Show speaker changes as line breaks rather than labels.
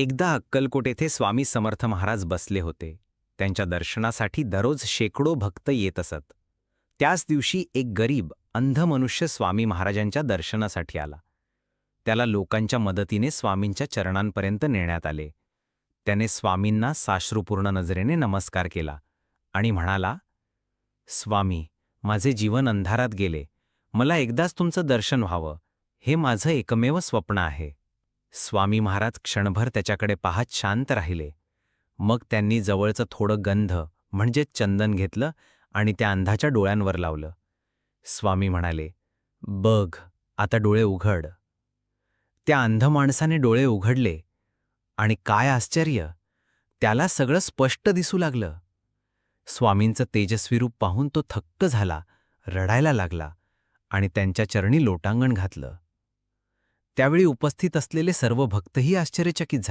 एकदा अक्कलकोट येथे स्वामी समर्थ महाराज बसले होते. त्यांच्या दर्शनासाठी दररोज शेकडो भक्त येत असत. त्याच दिवशी एक गरीब अंध मनुष्य स्वामी महाराजांच्या दर्शनासाठी आला. त्याला लोकांच्या मदतीने स्वामींच्या चरणांपर्यंत नेण्यात आले. त्याने स्वामींना साश्रुपूर्ण नजरेने नमस्कार केला आणि म्हणाला, स्वामी, माझे जीवन अंधारात गेले. मला एकदाच तुमचं दर्शन व्हावं, हे माझं एकमेव स्वप्न आहे. स्वामी महाराज क्षणभर त्याच्याकडे पाहत शांत राहिले. मग त्यांनी जवळचं थोडं गंध म्हणजे चंदन घेतलं आणि त्या अंधाच्या डोळ्यांवर लावलं. स्वामी म्हणाले, बघ, आता डोळे उघड. त्या अंध माणसाने डोळे उघडले आणि काय आश्चर्य, त्याला सगळं स्पष्ट दिसू लागलं. स्वामींचं तेजस्वी रूप पाहून तो थक्क झाला, रडायला लागला आणि त्यांच्या चरणी लोटांगण घातलं. त्यावेळी उपस्थित असलेले सर्व भक्तही आश्चर्यचकित झाले.